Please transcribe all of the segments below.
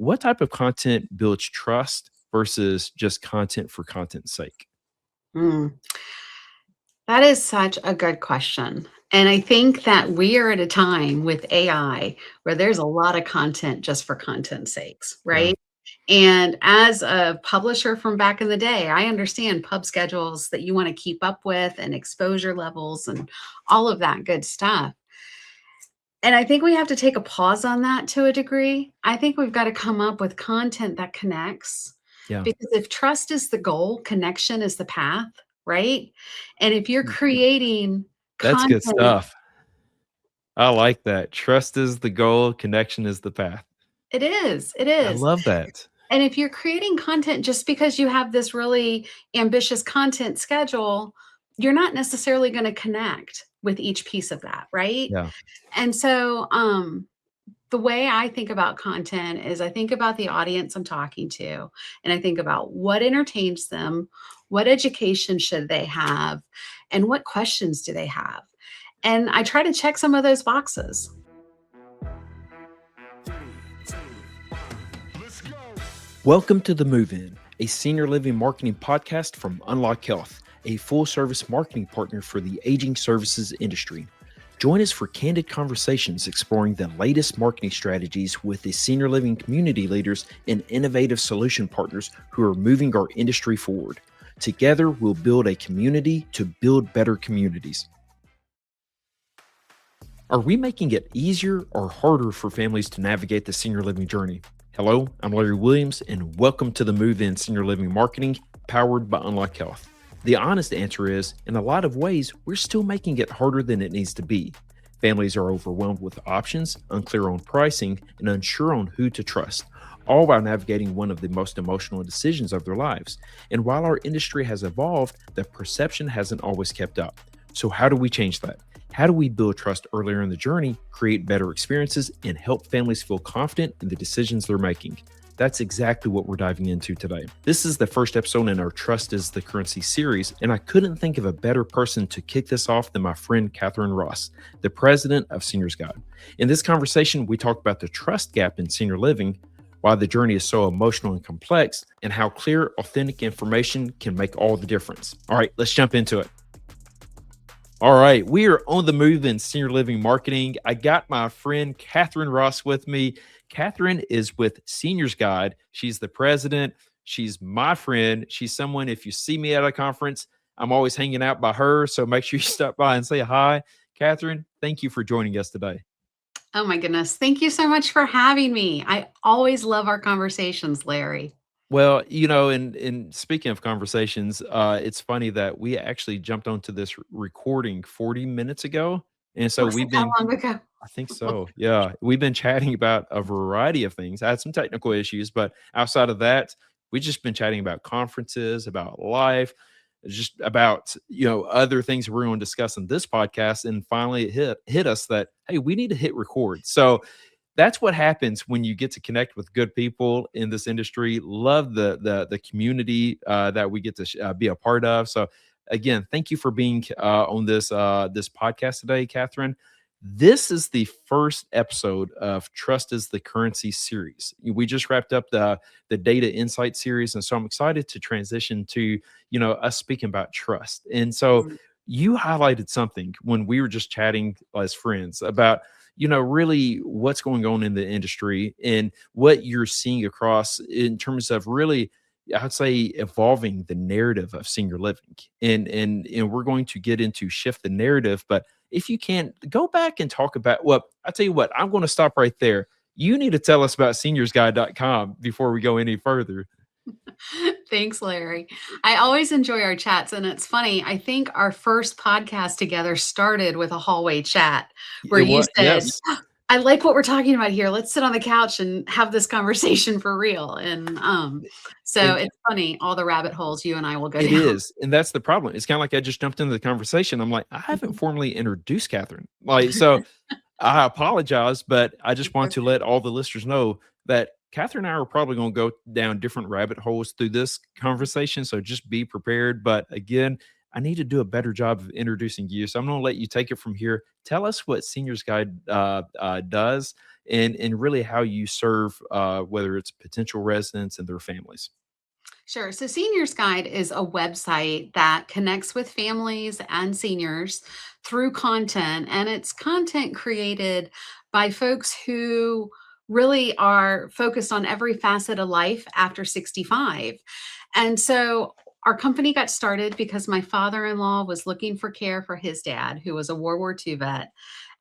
what type of content builds trust versus just content for content's sake? Mm, that is such a good question. And I think that we are at a time with AI where there's a lot of content just for content's sakes, Yeah. right? And as a publisher from back in the day, I understand pub schedules that you want to keep up with and exposure levels and all of that good stuff. And I think we have to take a pause on that to a degree. I think we've got to come up with content that connects, Yeah. because if trust is the goal, connection is the path, right? And if you're Mm. creating That's good content, stuff. I like that. Trust is the goal, connection is the path. it is, it I is. love that. And if you're creating content just because you have this really ambitious content schedule, you're not necessarily going to connect with each piece of that, right? Yeah. And so, the way I think about content is I think about the audience I'm talking to, and I think about what entertains them, what education should they have, and what questions do they have. And I try to check some of those boxes. Welcome to The Move In, a senior living marketing podcast from Unlock Health, a full service marketing partner for the aging services industry. Join us for candid conversations exploring the latest marketing strategies with the senior living community leaders and innovative solution partners who are moving our industry forward. Together, we'll build a community to build better communities. Are we making it easier or harder for families to navigate the senior living journey? Hello, I'm Larry Williams, and welcome to the Move In Senior Living Marketing, powered by Unlock Health. The honest answer is, in a lot of ways, we're still making it harder than it needs to be. Families are overwhelmed with options, unclear on pricing, and unsure on who to trust, all while navigating one of the most emotional decisions of their lives. And while our industry has evolved, the perception hasn't always kept up. So how do we change that? How do we build trust earlier in the journey, create better experiences, and help families feel confident in the decisions they're making? That's exactly what we're diving into today. This is the first episode in our Trust is the Currency series, and I couldn't think of a better person to kick this off than my friend Katharine Ross, the president of Seniors Guide. In this conversation, we talk about the trust gap in senior living, why the journey is so emotional and complex, and how clear, authentic information can make all the difference. All right, let's jump into it. All right, we are on the move in senior living marketing. I got my friend Katharine Ross with me. Katharine is with Seniors Guide. She's the president. She's my friend. She's someone, if you see me at a conference, I'm always hanging out by her. So make sure you stop by and say hi. Katharine, thank you for joining us today. Oh my goodness. Thank you so much for having me. I always love our conversations, Larry. Well, in speaking of conversations, it's funny that we actually jumped onto this recording 40 minutes ago. And so Was we've it that been long ago? I think so. Yeah. We've been chatting about a variety of things. I had some technical issues, but outside of that, we've just been chatting about conferences, about life, just about, other things we're going to discuss in this podcast. And finally it hit us that, hey, we need to hit record. So that's what happens when you get to connect with good people in this industry. Love the community that we get to be a part of. So again, thank you for being on this podcast today, Katharine. This is the first episode of Trust is the Currency series. We just wrapped up the Data Insight series, and so I'm excited to transition to us speaking about trust. And so Mm. you highlighted something when we were just chatting as friends about really what's going on in the industry and what you're seeing across in terms of really, I'd say, evolving the narrative of senior living. And we're going to get into shift the narrative, but if you can go back and talk about, well, I tell you what, I'm going to stop right there. You need to tell us about seniorsguide.com before we go any further. Thanks, Larry. I always enjoy our chats. And it's funny, I think our first podcast together started with a hallway chat where It you was, said, yes, I like what we're talking about here. Let's sit on the couch and have this conversation for real. And so and it's funny, all the rabbit holes you and I will go it down. is, and that's the problem. It's kind of like I just jumped into the conversation. I'm like, I haven't formally introduced Katharine. Like, so I apologize, but I just want to Okay. let all the listeners know that Katharine and I are probably going to go down different rabbit holes through this conversation. So just be prepared. But again, I need to do a better job of introducing you. So I'm going to let you take it from here. Tell us what Seniors Guide does and really how you serve, whether it's potential residents and their families. Sure. So, Seniors Guide is a website that connects with families and seniors through content, and it's content created by folks who really are focused on every facet of life after 65. And so, our company got started because my father in law was looking for care for his dad, who was a World War II vet,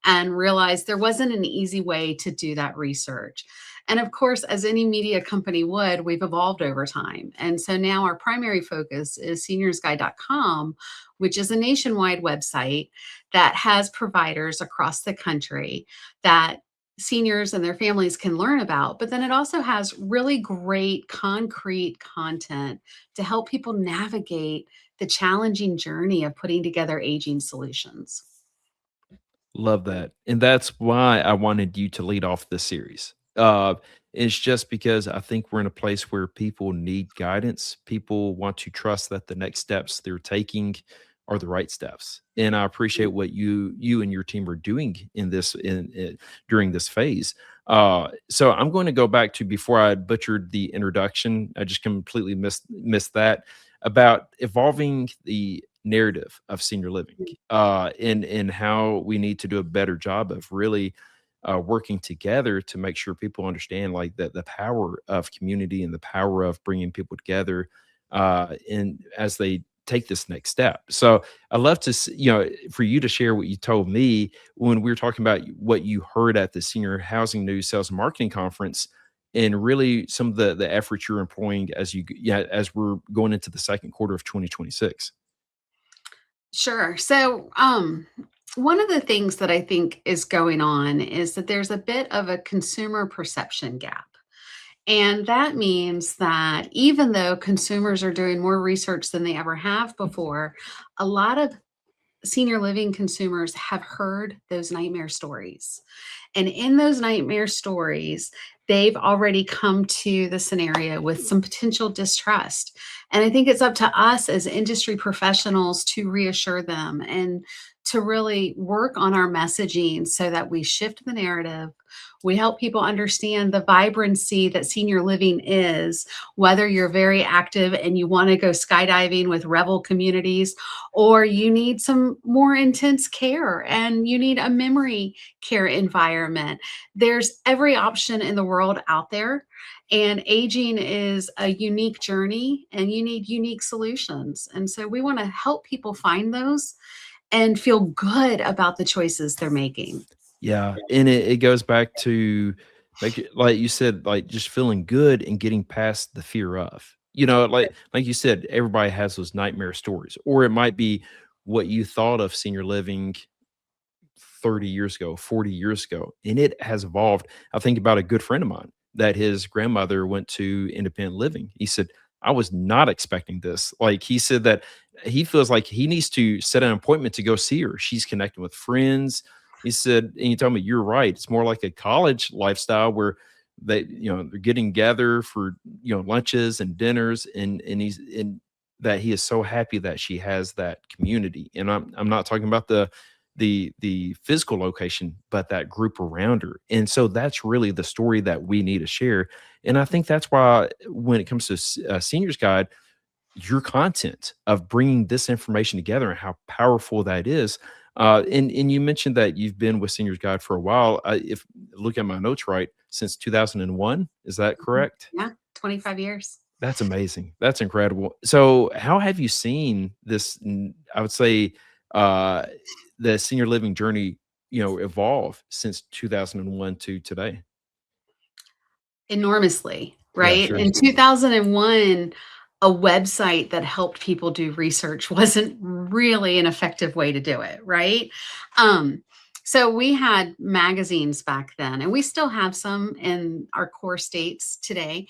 and realized there wasn't an easy way to do that research. And of course, as any media company would, we've evolved over time. And so now our primary focus is seniorsguide.com, which is a nationwide website that has providers across the country that seniors and their families can learn about. But then it also has really great concrete content to help people navigate the challenging journey of putting together aging solutions. Love that. And that's why I wanted you to lead off this series. It's just because I think we're in a place where people need guidance. People want to trust that the next steps they're taking are the right steps. And I appreciate what you and your team are doing in this during this phase. So I'm going to go back to before I butchered the introduction. I just completely missed that about evolving the narrative of senior living, and how we need to do a better job of really working together to make sure people understand like the power of community and the power of bringing people together, and as they take this next step. So I love to for you to share what you told me when we were talking about what you heard at the Senior Housing News Sales and Marketing Conference, and really some of the efforts you're employing as as we're going into the second quarter of 2026. Sure. So, one of the things that I think is going on is that there's a bit of a consumer perception gap. And that means that even though consumers are doing more research than they ever have before, a lot of senior living consumers have heard those nightmare stories. And in those nightmare stories, they've already come to the scenario with some potential distrust. And I think it's up to us as industry professionals to reassure them and to really work on our messaging so that we shift the narrative. We help people understand the vibrancy that senior living is, whether you're very active and you want to go skydiving with Revel communities, or you need some more intense care and you need a memory care environment. There's every option in the world out there. And aging is a unique journey and you need unique solutions. And so we want to help people find those and feel good about the choices they're making. Yeah, and it goes back to like you said, like just feeling good and getting past the fear of. Like you said, everybody has those nightmare stories, or it might be what you thought of senior living 30 years ago, 40 years ago, and it has evolved. I think about a good friend of mine that his grandmother went to independent living. He said, I was not expecting this. Like he said that he feels like he needs to set an appointment to go see her. She's connecting with friends. He said, and he told me, you're right. It's more like a college lifestyle where they're getting together for, lunches and dinners, and he's in that he is so happy that she has that community. And I'm not talking about the physical location, but that group around her. And so that's really the story that we need to share. And I think that's why when it comes to Seniors Guide, your content of bringing this information together and how powerful that is. And you mentioned that you've been with Seniors Guide for a while. If look at my notes right, since 2001, is that Mhm. correct? Yeah, 25 years. That's amazing. That's incredible. So, how have you seen this? I would say uh, the senior living journey, evolve since 2001 to today. Enormously, Yeah, right? sure. In 2001, a website that helped people do research wasn't really an effective way to do it, right? Um, so we had magazines back then, and we still have some in our core states today.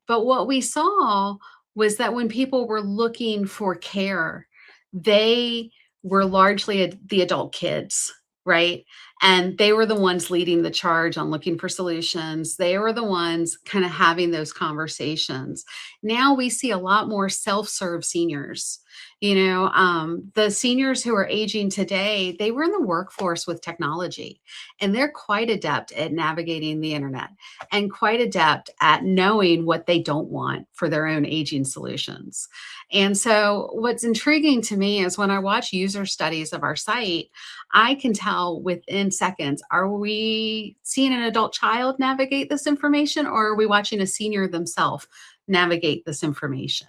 But what we saw was that when people were looking for care, they were largely the adult kids, right? And they were the ones leading the charge on looking for solutions. They were the ones kind of having those conversations. Now we see a lot more self serve seniors. The seniors who are aging today, they were in the workforce with technology, and they're quite adept at navigating the internet and quite adept at knowing what they don't want for their own aging solutions. And so, what's intriguing to me is when I watch user studies of our site, I can tell within seconds, are we seeing an adult child navigate this information, or are we watching a senior themselves navigate this information?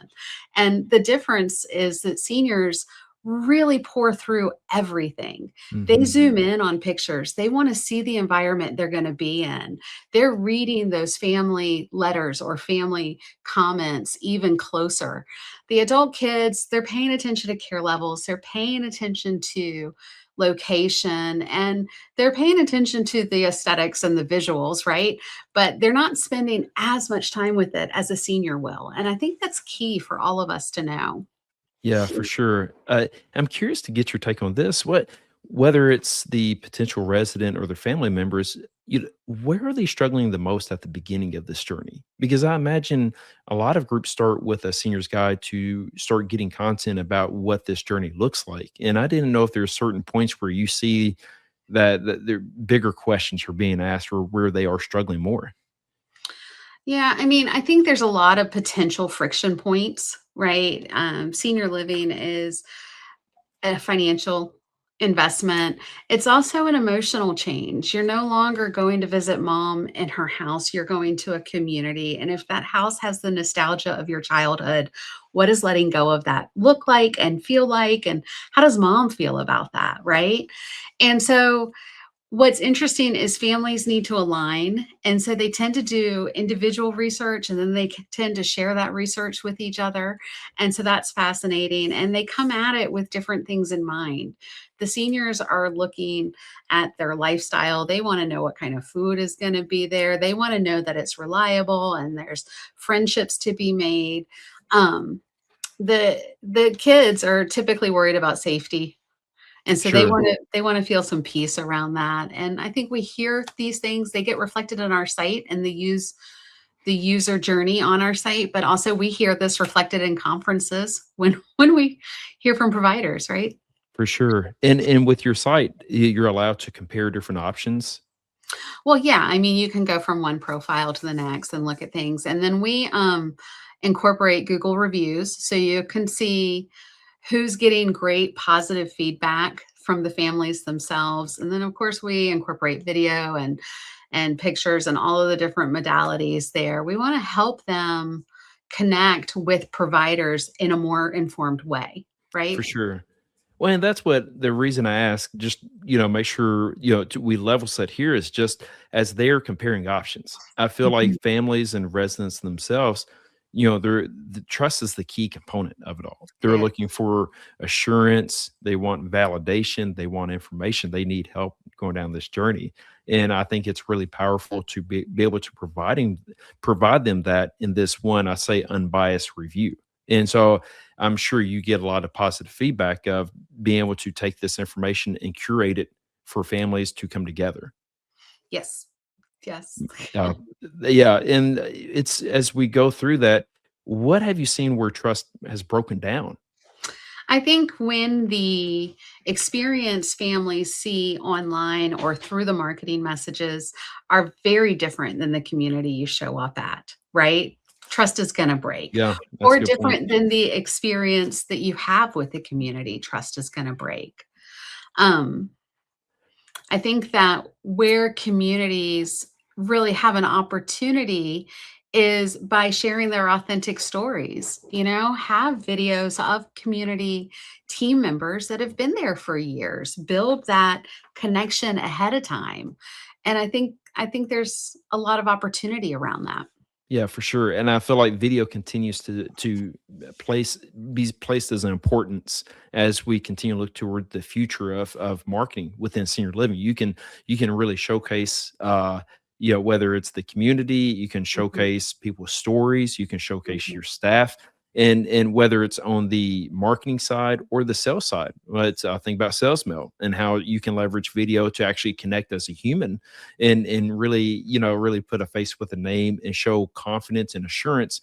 And the difference is that seniors really pour through everything. They Hmm. zoom in on pictures. They want to see the environment they're going to be in. They're reading those family letters or family comments even closer. The adult kids, they're paying attention to care levels, they're paying attention to location, and they're paying attention to the aesthetics and the visuals, right? But they're not spending as much time with it as a senior will. And I think that's key for all of us to know. Yeah, for sure. I'm curious to get your take on this. Whether it's the potential resident or their family members, where are they struggling the most at the beginning of this journey? Because I imagine a lot of groups start with a senior's guide to start getting content about what this journey looks like. And I didn't know if there's certain points where you see that there bigger questions are being asked or where they are struggling more. Yeah, I mean, I think there's a lot of potential friction points, right? Senior living is a financial investment. It's also an emotional change. You're no longer going to visit mom in her house, you're going to a community. And if that house has the nostalgia of your childhood, what does letting go of that look like and feel like? And how does mom feel about that, right? And so what's interesting is families need to align, and so they tend to do individual research, and then they tend to share that research with each other, and so that's fascinating, and they come at it with different things in mind. The seniors are looking at their lifestyle. They wanna know what kind of food is gonna be there. They wanna know that it's reliable and there's friendships to be made. Um, the kids are typically worried about safety, and so Sure. they wanna feel some peace around that, and I think we hear these things, they get reflected on our site and the user journey on our site, but also we hear this reflected in conferences when when we hear from providers, right? For sure. And with your site, you're allowed to compare different options. Well, yeah, I mean, you can go from one profile to the next and look at things, and then we, incorporate Google reviews, so you can see who's getting great positive feedback from the families themselves, and then, of course, we incorporate video and pictures and all of the different modalities there. We wanna help them connect with providers in a more informed way, For right? sure. Well, and that's what the reason I ask, just, make sure, we level set here is just as they're comparing options. I feel like Mhm. families and residents themselves, the trust is the key component of it all. They're Yeah. looking for assurance, they want validation, they want information, they need help going down this journey. And I think it's really powerful to be able to provide them that in this one, I say unbiased review. And so I'm sure you get a lot of positive feedback of being able to take this information and curate it for families to come together. Yes. Yes. Uh, yeah, and it's as we go through that, what have you seen where trust has broken down? I think when the experience families see online or through the marketing messages are very different than the community you show up at, right? Trust is going to break. Yeah, that's a Or good point. different than the experience that you have with the community, trust is going to break. Um, I think that where communities really have an opportunity is by sharing their authentic stories, have videos of community team members that have been there for years, build that connection ahead of time. And I think there's a lot of opportunity around that. Yeah, for sure, and I feel like video continues to place be placed as an importance as we continue to look toward the future of marketing within senior living. You can really showcase, whether it's the community, you can Mhm, showcase people's stories, you can showcase mhm. your staff, and whether it's on the marketing side or the sales side. Let's think about sales mail and how you can leverage video to actually connect as a human and really really put a face with a name and show confidence and assurance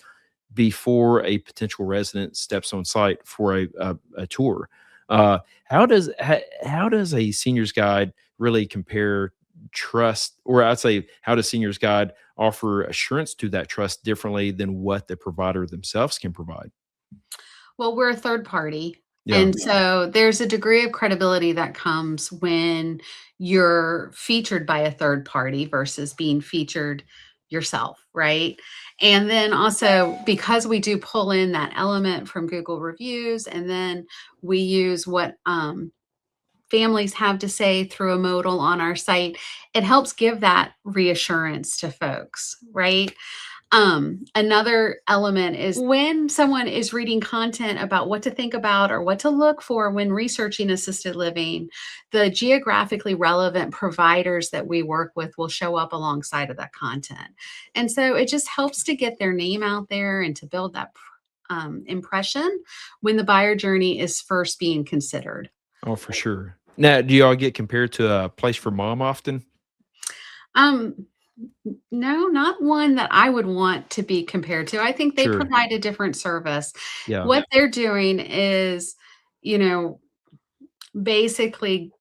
before a potential resident steps on site for a tour. Uh, how does a seniors guide really compare trust, or I'd say, how does seniors guide offer assurance to that trust differently than what the provider themselves can provide? Well, we're a third party. Yeah. And so there's a degree of credibility that comes when you're featured by a third party versus being featured yourself, right? And then also because we do pull in that element from Google reviews, and then we use what families have to say through a modal on our site, it helps give that reassurance to folks, right? Another element is when someone is reading content about what to think about or what to look for when researching assisted living, the geographically relevant providers that we work with will show up alongside of that content. And so it just helps to get their name out there and to build that impression when the buyer journey is first being considered. Oh, for sure. Now, do y'all get compared to a Place for Mom often? Um, no, not one that I would want to be compared to. I think they Sure. provide a different service. Yeah. What they're doing is, you know, basically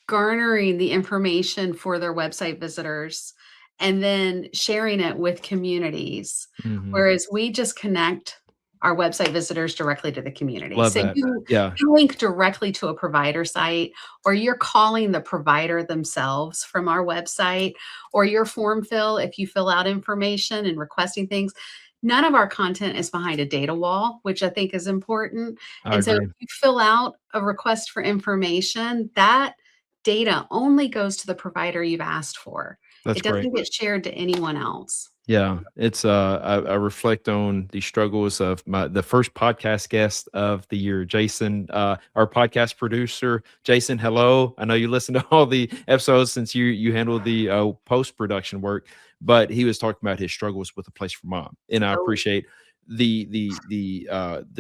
garnering the information for their website visitors and then sharing it with communities, Mhm. whereas we just connect our website visitors directly to the community. Love So that. you Yeah. you link directly to a provider site, or you're calling the provider themselves from our website, or your form fill if you fill out information and requesting things. None of our content is behind a data wall, which I think is important. I And so if agree. you fill out a request for information, that data only goes to the provider you've asked for. That's It great. doesn't get shared to anyone else. Yeah, it's I reflect on the struggles of the first podcast guest of the year, Jason, our podcast producer. Jason, hello. I know you listen to all the episodes since you handle the post production work, but he was talking about his struggles with A Place for Mom, and I Oh, appreciate the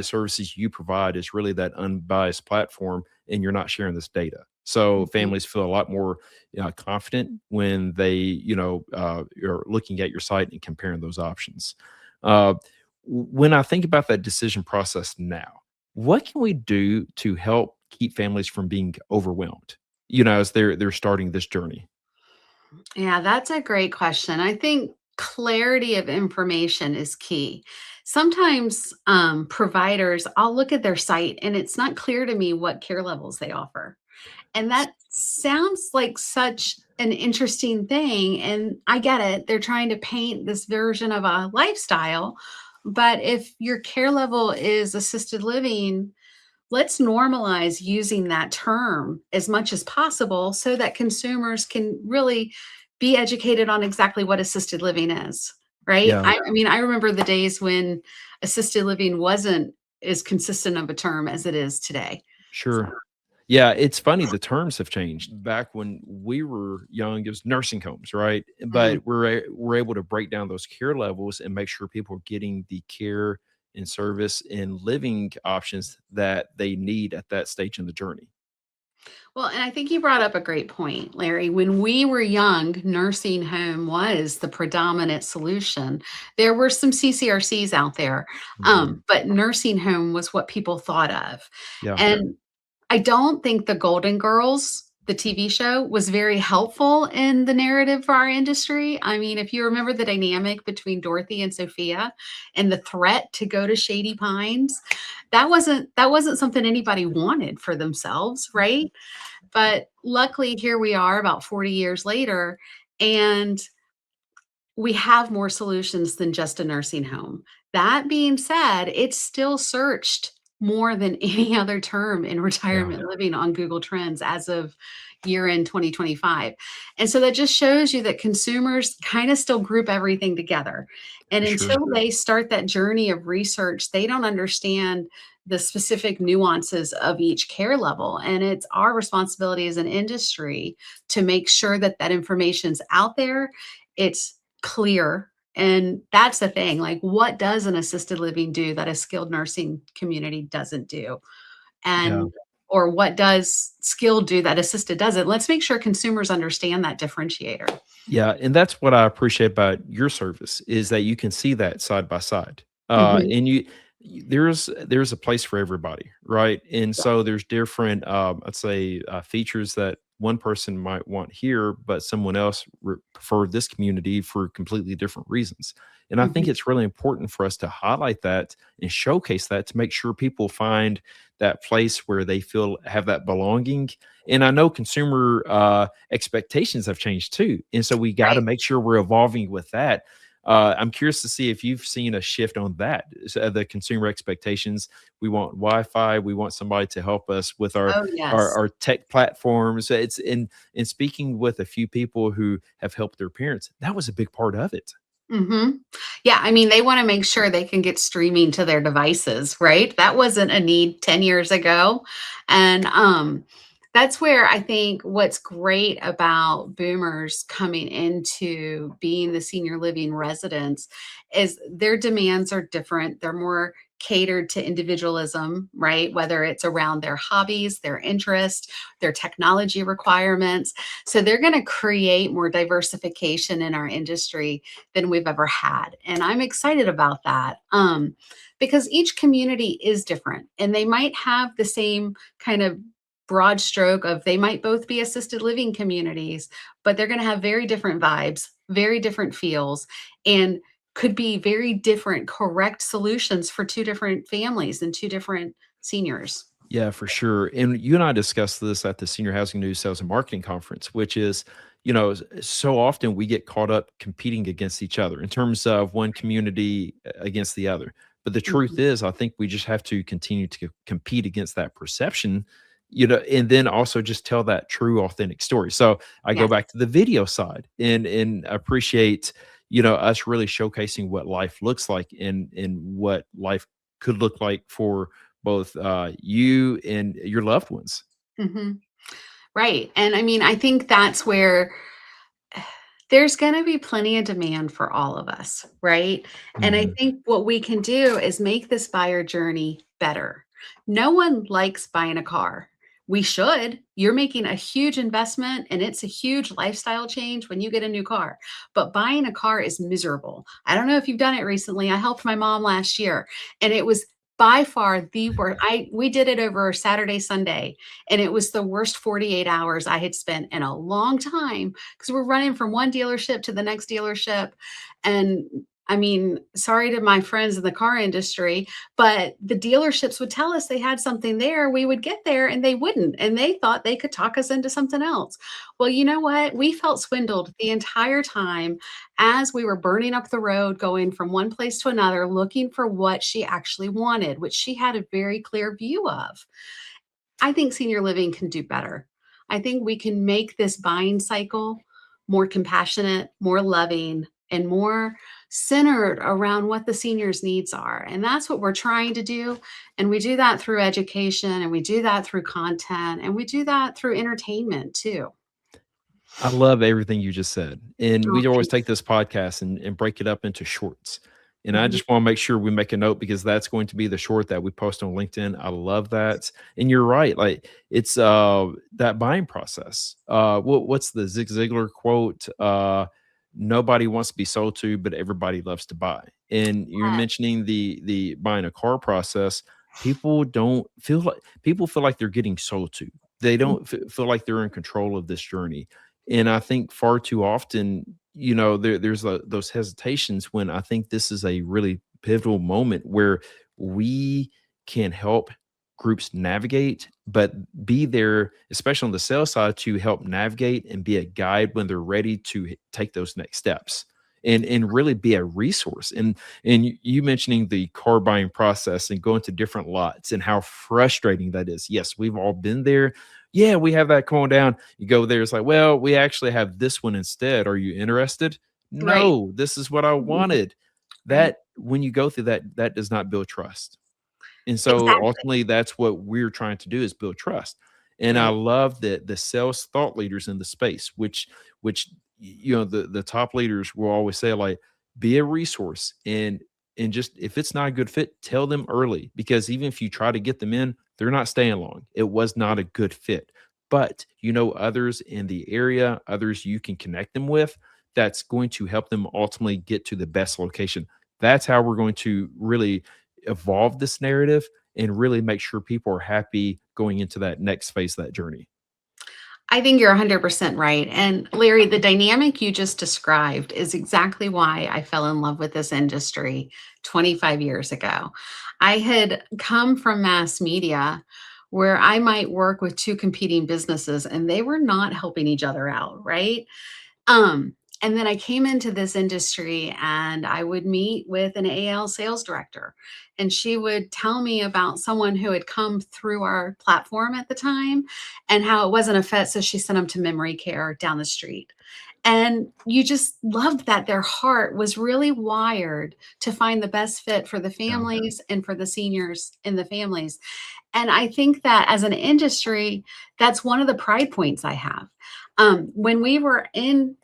services you provide is really that unbiased platform, and you're not sharing this data. So mhm. families feel a lot more confident when they, are looking at your site and comparing those options. Uh, when I think about that decision process now, what can we do to help keep families from being overwhelmed? As they're starting this journey. Yeah, that's a great question. I think clarity of information is key. Sometimes providers, I'll look at their site and it's not clear to me what care levels they offer. And that sounds like such an interesting thing. And I get it. They're trying to paint this version of a lifestyle. But if your care level is assisted living, let's normalize using that term as much as possible so that consumers can really be educated on exactly what assisted living is, right? Yeah, I mean, I remember the days when assisted living wasn't as consistent of a term as it is today. So, sure. Yeah, it's funny, the terms have changed. Back when we were young, it was nursing homes, right? mhm. But we're able to break down those care levels and make sure people are getting the care and service and living options that they need at that stage in the journey. Well, and I think you brought up a great point, Larry. When we were young, nursing home was the predominant solution. There were some CCRCs out there, Mhm. but nursing home was what people thought of. Yeah, And I don't think The Golden Girls, the TV show, was very helpful in the narrative for our industry. I mean, if you remember the dynamic between Dorothy and Sophia and the threat to go to Shady Pines, that wasn't something anybody wanted for themselves, right? But luckily, here we are about 40 years later, and we have more solutions than just a nursing home. That being said, it's still searched more than any other term in yeah, retirement living on Google Trends as of year end 2025. And so that just shows you that consumers kind of still group everything together. And for sure. until they start that journey of research, they don't understand the specific nuances of each care level. And it's our responsibility as an industry to make sure that that information's out there. It's clear. And that's the thing. Like, what does an assisted living do that a skilled nursing community doesn't do? Yeah. And or what does skilled do that assisted doesn't? Let's make sure consumers understand that differentiator. Yeah, and that's what I appreciate about your service is that you can see that side by side. Mhm. And there's a place for everybody, right? And Yeah. so there's different, I'd say, features that one person might want here, but someone else prefer this community for completely different reasons. And I think Mhm. it's really important for us to highlight that and showcase that to make sure people find that place where they feel have that belonging. And I know consumer expectations have changed too, and so we got to Right. make sure we're evolving with that. I'm curious to see if you've seen a shift on that, the consumer expectations. We want Wi-Fi. We want somebody to help us with our Oh, yes. our tech platforms. It's in speaking with a few people who have helped their parents. That was a big part of it. Mhm. Yeah, I mean, they wanna make sure they can get streaming to their devices, right? That wasn't a need 10 years ago, and, that's where I think what's great about boomers coming into being the senior living residents is their demands are different. They're more catered to individualism, right? Whether it's around their hobbies, their interests, their technology requirements. So they're gonna create more diversification in our industry than we've ever had. And I'm excited about that because each community is different and they might have the same kind of broad stroke of they might both be assisted living communities, but they're going to have very different vibes, very different feels, and could be very different correct solutions for two different families and two different seniors. Yeah, for sure. And you and I discussed this at the Senior Housing News Sales and Marketing Conference, which is, so often we get caught up competing against each other in terms of one community against the other. But the truth Mhm. is, I think we just have to continue to compete against that perception, and then also just tell that true, authentic story. So I go Yes. back to the video side and appreciate, us really showcasing what life looks like and what life could look like for both you and your loved ones. Mhm. Right. And I mean, I think that's where there's going to be plenty of demand for all of us, right? And I Mhm. think what we can do is make this buyer journey better. No one likes buying a car. We should. You're making a huge investment and it's a huge lifestyle change when you get a new car. But buying a car is miserable. I don't know if you've done it recently. I helped my mom last year and it was by far the worst. We did it over Saturday, Sunday, and it was the worst 48 hours I had spent in a long time because we're running from one dealership to the next dealership. And I mean, sorry to my friends in the car industry, but the dealerships would tell us they had something there. We would get there and they wouldn't. And they thought they could talk us into something else. Well, you know what? We felt swindled the entire time as we were burning up the road, going from one place to another, looking for what she actually wanted, which she had a very clear view of. I think senior living can do better. I think we can make this buying cycle more compassionate, more loving, and more centered around what the seniors' needs are. And that's what we're trying to do. And we do that through education, and we do that through content, and we do that through entertainment too. I love everything you just said. And Oh, we always thanks. take this podcast and break it up into shorts. And I Mhm. just want to make sure we make a note because that's going to be the short that we post on LinkedIn. I love that. And you're right. Like it's that buying process. What's the Zig Ziglar quote? Nobody wants to be sold to, but everybody loves to buy. And you're mentioning the buying a car process. People feel like they're getting sold to. They Mm. don't feel like they're in control of this journey. And I think far too often, there's those hesitations when I think this is a really pivotal moment where we can help groups navigate, but be there, especially on the sales side, to help navigate and be a guide when they're ready to take those next steps and really be a resource. And you mentioning the car buying process and going to different lots and how frustrating that is. Yes, we've all been there. Yeah, we have that going down. You go there, it's like, well, we actually have this one instead. Are you interested? Right. No, this is what I Mhm. wanted. Right. That when you go through that, that does not build trust. And so Exactly. ultimately that's what we're trying to do is build trust. And I Right. love that the sales thought leaders in the space, which the top leaders will always say, like, be a resource and just if it's not a good fit, tell them early because even if you try to get them in, they're not staying long. It was not a good fit. But others in the area, others you can connect them with, that's going to help them ultimately get to the best location. That's how we're going to really evolve this narrative and really make sure people are happy going into that next phase of that journey. I think you're 100% right. And Larry, the dynamic you just described is exactly why I fell in love with this industry 25 years ago. I had come from mass media where I might work with two competing businesses and they were not helping each other out, right? And then I came into this industry and I would meet with an AL sales director, and she would tell me about someone who had come through our platform at the time and how it wasn't a fit. So she sent them to memory care down the street. And you just loved that their heart was really wired to find the best fit for the Yeah. families and for the seniors in the families. And I think that as an industry, that's one of the pride points I have. When we were in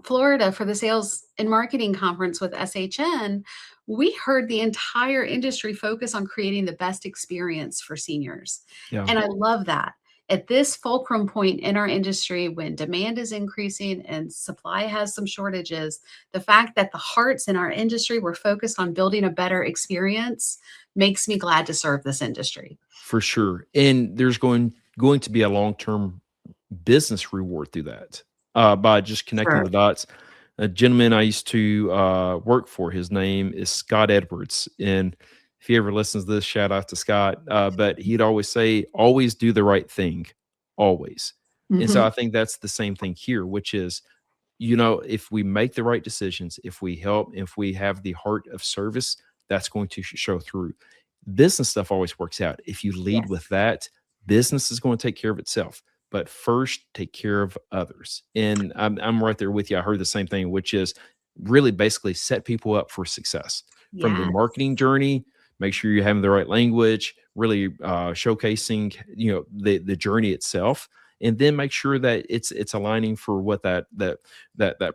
Florida for the sales and marketing conference with SHN, we heard the entire industry focus on creating the best experience for seniors. Yeah. And I love that. At this fulcrum point in our industry, when demand is increasing and supply has some shortages, the fact that the hearts in our industry were focused on building a better experience makes me glad to serve this industry. For sure. And there's going to be a long-term business reward through that, by just connecting Sure. the dots. A gentleman I used to work for, his name is Scott Edwards. And if he ever listens to this, shout out to Scott. But he'd always say, always do the right thing, always. And so Mhm. I think that's the same thing here, which is, if we make the right decisions, if we help, if we have the heart of service, that's going to show through. Business stuff always works out. If you lead Yes. with that, business is going to take care of itself. But first, take care of others. And I'm right there with you. I heard the same thing, which is really basically set people up for success from the Yes. marketing journey. Make sure you're having the right language, really showcasing the journey itself, and then make sure that it's aligning for what that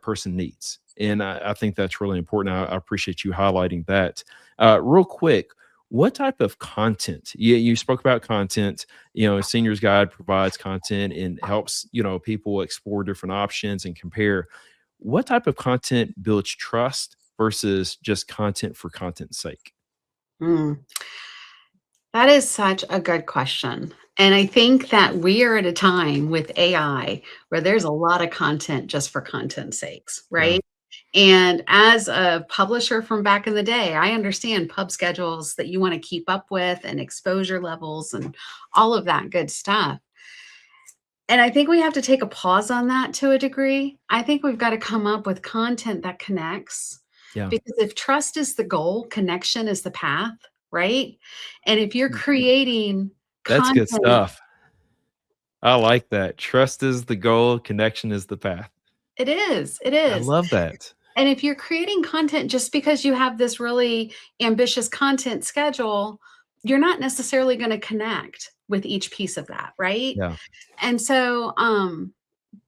person needs. And I think that's really important. I appreciate you highlighting that. Real quick, what type of content? You spoke about content. Seniors Guide provides content and helps people explore different options and compare. What type of content builds trust versus just content for content's sake? Mm. That is such a good question. And I think that we are at a time with AI where there's a lot of content just for content's sakes, Yeah, right? And as a publisher from back in the day, I understand pub schedules that you want to keep up with and exposure levels and all of that good stuff. And I think we have to take a pause on that to a degree. I think we've got to come up with content that connects, yeah. because if trust is the goal, connection is the path, right? And if you're creating That's good content, stuff. I like that. Trust is the goal, connection is the path. it is, it I is. love that. And if you're creating content just because you have this really ambitious content schedule, you're not necessarily going to connect with each piece of that, right? Yeah, And so,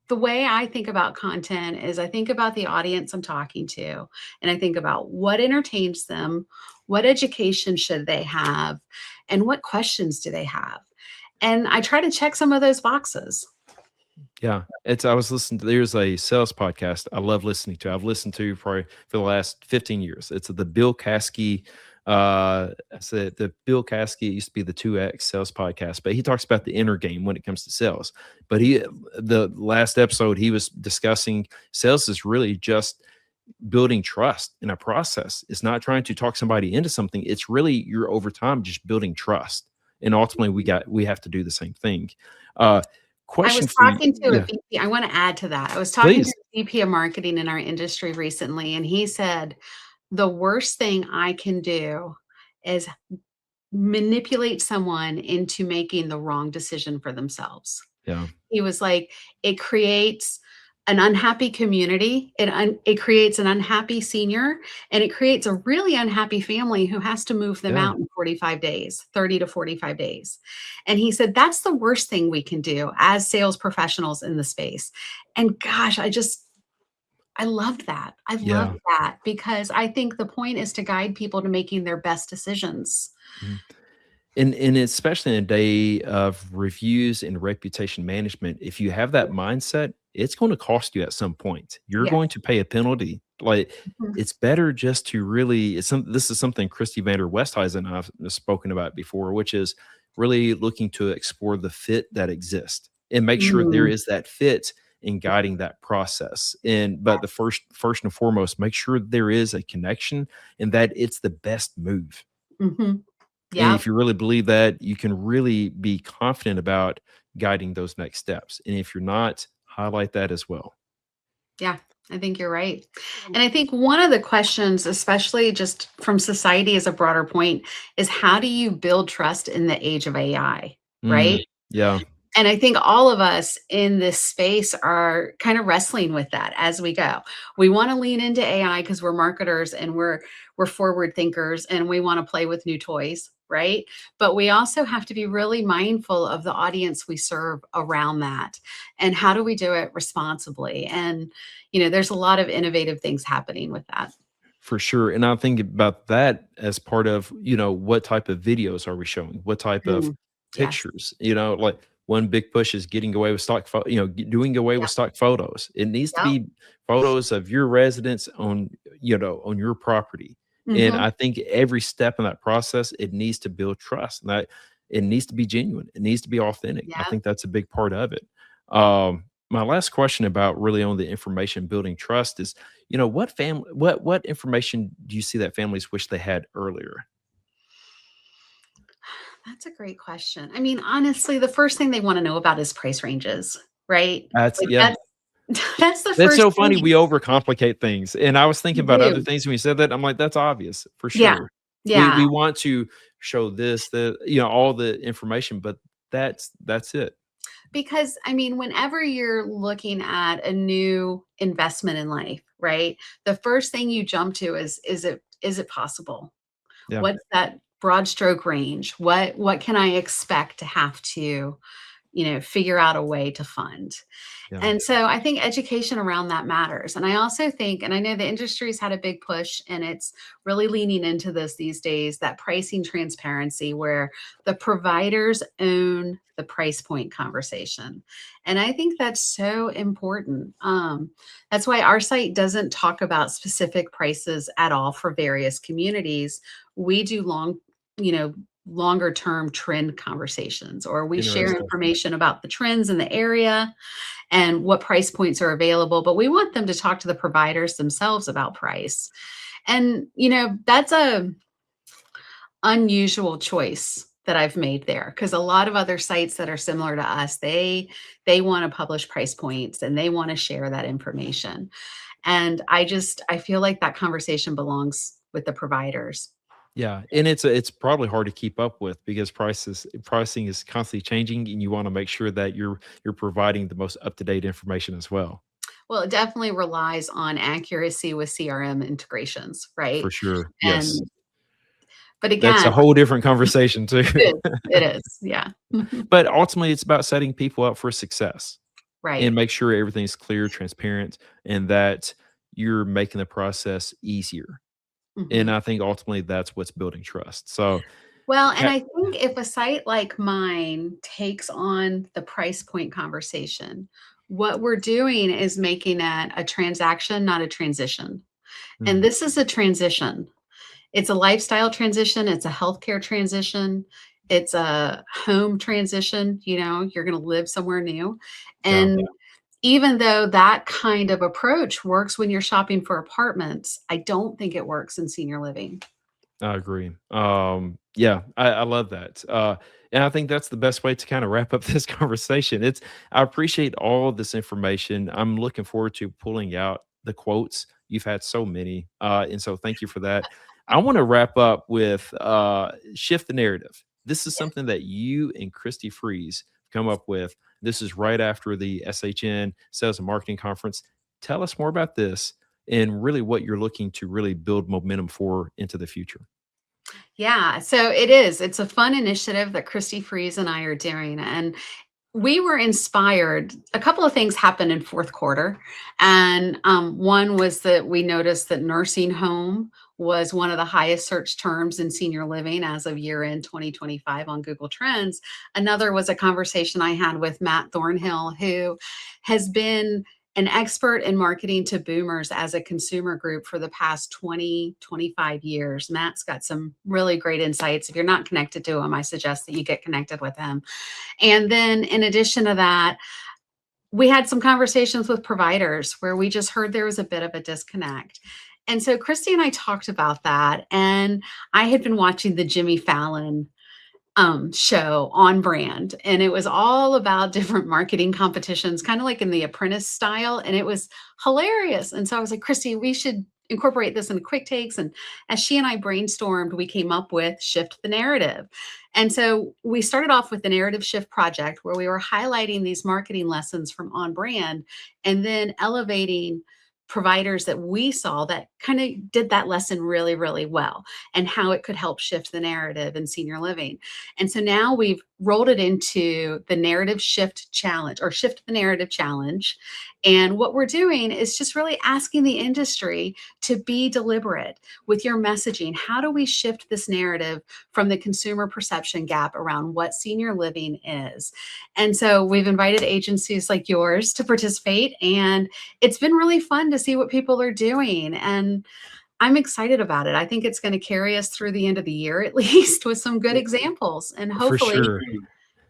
the way I think about content is I think about the audience I'm talking to, and I think about what entertains them, what education should they have, and what questions do they have. And I try to check some of those boxes. yeah. I was listening to, there's a sales podcast I love listening to. I've listened to probably for the last 15 years. It's the Bill Caskey. I said the Bill Caskey used to be the 2X sales podcast, but he talks about the inner game when it comes to sales. But the last episode, he was discussing sales is really just building trust in a process. It's not trying to talk somebody into something. It's really you're over time just building trust. And ultimately we have to do the same thing. Uh I was question for you. talking to a Yeah, VP. I want to add to that. I was talking to please. a VP of marketing in our industry recently, and he said, the worst thing I can do is manipulate someone into making the wrong decision for themselves. Yeah, He was like, "It creates an unhappy community, it creates an unhappy senior, and it creates a really unhappy family who has to move them yeah, out in 45 days, 30 to 45 days." And he said, "That's the worst thing we can do as sales professionals in the space." And gosh, I loved that. I loved yeah. that because I think the point is to guide people to making their best decisions. Mhm. And especially in a day of reviews and reputation management, if you have that mindset, it's going to cost you at some point. You're Yes. going to pay a penalty Like, Mhm. it's better just to really this is something Christy Vander Westhuizen and I've spoken about before, which is really looking to explore the fit that exists and make sure there Mm, is that fit in guiding that process. And but the first and foremost, make sure there is a connection and that it's the best move. mhm. And if Yep. you really believe that, you can really be confident about guiding those next steps. And if you're not, highlight that as well. Yeah, I think you're right. And I think one of the questions, especially just from society as a broader point, is how do you build trust in the age of AI, right? Mm, yeah, And I think all of us in this space are kind of wrestling with that as we go. We want to lean into AI because we're marketers and we're forward thinkers and we want to play with new toys, right? But we also have to be really mindful of the audience we serve around that. And how do we do it responsibly? And there's a lot of innovative things happening with that. for sure. And I think about that as part of, what type of videos are we showing? What type of Mm, yes. pictures? Like one big push is getting away with doing away with Yep. stock photos. It needs to Yep. be photos of your residence on your property. And Hmm. I think every step in that process, it needs to build trust. And that it needs to be genuine. It needs to be authentic. I Yep. think that's a big part of it. My last question about really on the information building trust is, what information do you see that families wish they had earlier? That's a great question. I mean, honestly, the first thing they wanna know about is price ranges, right? That's Like, yeah. that's that's the That's first so funny, thing. we overcomplicate things, and I was thinking You about other do. things when you said that, I'm like, "That's obvious, for Yeah. sure." We Yeah. we want to show this, all the information, but that's it. Because, I mean, whenever you're looking at a new investment in life, right? The first thing you jump to is it possible? Yeah, What's that broad stroke range? What can I expect to have to, figure out a way to fund? yeah, And so I think education around that matters. And I also think, and I know the industry's had a big push and it's really leaning into this these days, that pricing transparency where the providers own the price point conversation. And I think that's so important. That's why our site doesn't talk about specific prices at all for various communities. We do you know, longer term trend conversations, or we share interesting. information about the trends in the area and what price points are available, but we want them to talk to the providers themselves about price. And, that's a unusual choice that I've made there because a lot of other sites that are similar to us, they want to publish price points and they want to share that information. And I feel like that conversation belongs with the providers. Yeah, and it's probably hard to keep up with because pricing is constantly changing, and you wanna make sure that you're providing the most up-to-date information as well. Well, it definitely relies on accuracy with CRM integrations, For right? sure, And yes. but That's a again, whole different conversation too. it is. It is. Yeah. But ultimately, it's about setting people up for success and Right. make sure everything's clear, transparent, and that you're making the process easier. And Mhm. I think ultimately that's what's building trust. So, Well, and Kat I think if a site like mine takes on the price point conversation, what we're doing is making that a transaction, not a transition. And mm, this is a transition. It's a lifestyle transition, it's a healthcare transition, it's a home transition, you're going to live somewhere new. yeah. And even though that kind of approach works when you're shopping for apartments, I don't think it works in senior living. I agree. Yeah, I love that. And I think that's the best way to kind of wrap up this conversation. I appreciate all of this information. I'm looking forward to pulling out the quotes. You've had so many. And so thank you for that. I want to wrap up with shift the narrative. This is something that you and Christy Freeze come up with. This is right after the SHN Sales and Marketing Conference. Tell us more about this and really what you're looking to really build momentum for into the future. Yeah, so it is. It's a fun initiative that Christy Freeze and I are doing. And we were inspired. A couple of things happened in fourth quarter. And one was that we noticed that nursing home was one of the highest search terms in senior living as of year end 2025 on Google Trends. Another was a conversation I had with Matt Thornhill, who has been an expert in marketing to boomers as a consumer group for the past 20, 25 years. Matt's got some really great insights. If you're not connected to him, I suggest that you get connected with him. And then in addition to that, we had some conversations with providers where we just heard there was a bit of a disconnect. And so Christy and I talked about that. And I had been watching the Jimmy Fallon show On Brand, and it was all about different marketing competitions, kind of like in the Apprentice style, and it was hilarious. And so I was like, Christy, we should incorporate this into quick takes. And as she and I brainstormed, we came up with Shift the Narrative. And so we started off with the Narrative Shift Project, where we were highlighting these marketing lessons from On Brand and then elevating providers that we saw that kind of did that lesson really, really well, and how it could help shift the narrative in senior living. And so now we've rolled it into the Narrative Shift Challenge, or Shift the Narrative Challenge. And what we're doing is just really asking the industry to be deliberate with your messaging. How do we shift this narrative from the consumer perception gap around what senior living is? And so we've invited agencies like yours to participate, and it's been really fun to see what people are doing. And I'm excited about it. I think it's going to carry us through the end of the year, at least, with some good examples. And For hopefully sure.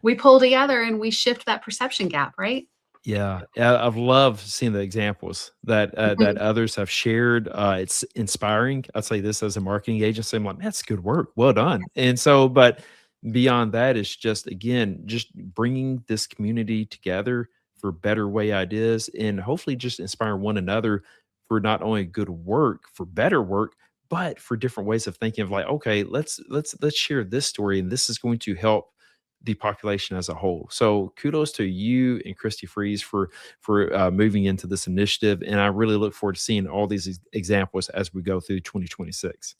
we pull together and we shift that perception gap, right? Yeah, I've loved seeing the examples that that Mhm. others have shared. It's inspiring. I'd say this as a marketing agency, I'm like, man, that's good work. Well done. And so, but beyond that, it's just again, just bringing this community together for better way ideas, and hopefully just inspire one another for not only good work, for better work, but for different ways of thinking of like, okay, let's share this story, and this is going to help the population as a whole. So kudos to you and Christy Freeze for moving into this initiative, and I really look forward to seeing all these examples as we go through 2026.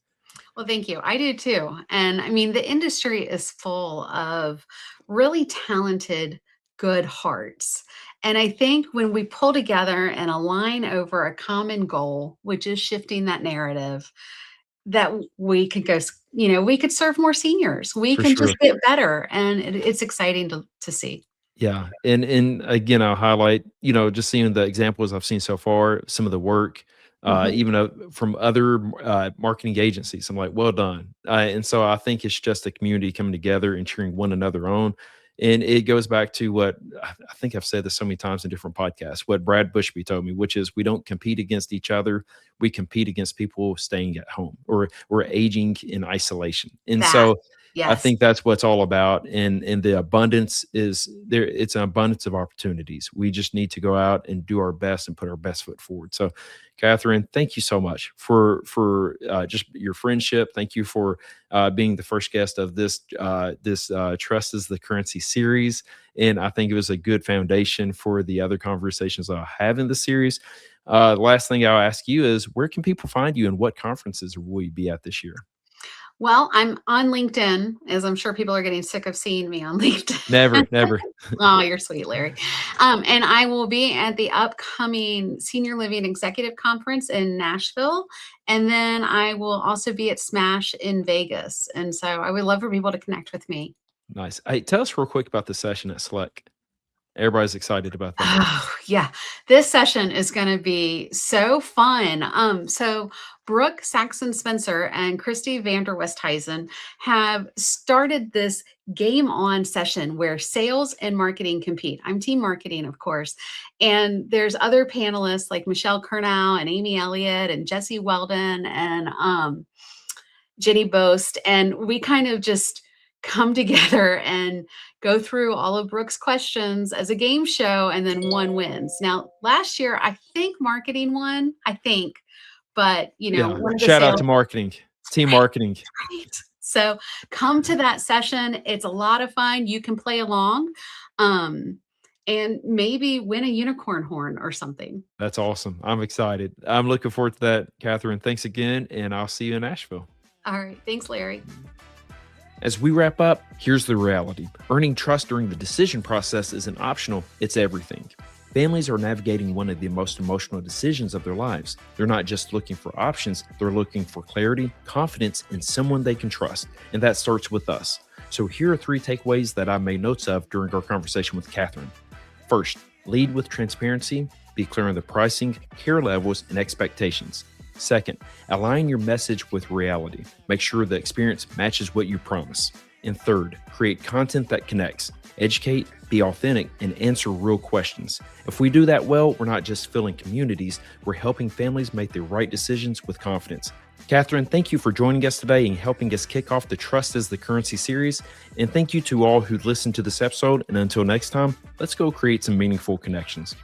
Well, thank you. I do too. And I mean, the industry is full of really talented, good hearts. And I think when we pull together and align over a common goal, which is shifting that narrative, that we could go, we could serve more seniors. We For can sure. just get better. And it's exciting to see. Yeah, and again, I'll highlight, just seeing the examples I've seen so far, some of the work, Mhm. even from other marketing agencies. I'm like, well done. And so I think it's just a community coming together and cheering one another on. And it goes back to what I think I've said this so many times in different podcasts, what Brad Bushby told me, which is we don't compete against each other. We compete against people staying at home or aging in isolation. And That, so I yes. think that's what it's all about, and the abundance is there. It's an abundance of opportunities. We just need to go out and do our best and put our best foot forward. So, Katharine, thank you so much for just your friendship. Thank you for being the first guest of this Trust is the Currency series, and I think it was a good foundation for the other conversations I'll have in the series. The last thing I'll ask you is, where can people find you, and what conferences will you be at this year? Well, I'm on LinkedIn, as I'm sure people are getting sick of seeing me on LinkedIn. Never, never. Oh, you're sweet, Larry. And I will be at the upcoming Senior Living Executive Conference in Nashville. And then I will also be at Smash in Vegas. And so I would love for people to connect with me. Nice. Hey, tell us real quick about the session at Select. Everybody's excited about that. Oh, yeah. This session is going to be so fun. So Brooke Saxon Spencer and Christy Vander Westhuizen have started this game on session where sales and marketing compete. I'm team marketing, of course. And there's other panelists like Michelle Kernow and Amy Elliott and Jesse Weldon and Jenny Boast. And we kind of just come together and go through all of Brooke's questions as a game show, and then one wins. Now, last year, I think marketing won, I think, but Yeah. one of the Shout out sales, to marketing, team marketing. right? So come to that session. It's a lot of fun. You can play along, um, and maybe win a unicorn horn or something. That's awesome. I'm excited. I'm looking forward to that, Katharine. Thanks again, and I'll see you in Nashville. All right. Thanks, Larry. As we wrap up, here's the reality. Earning trust during the decision process isn't optional, it's everything. Families are navigating one of the most emotional decisions of their lives. They're not just looking for options, they're looking for clarity, confidence, and someone they can trust. And that starts with us. So here are 3 takeaways that I made notes of during our conversation with Katharine. First, lead with transparency. Be clear on the pricing, care levels, and expectations. Second, align your message with reality. Make sure the experience matches what you promise. And third, create content that connects. Educate, be authentic, and answer real questions. If we do that well, we're not just filling communities, we're helping families make the right decisions with confidence. Katharine, thank you for joining us today and helping us kick off the Trust is the Currency series. And thank you to all who listened to this episode. And until next time, let's go create some meaningful connections.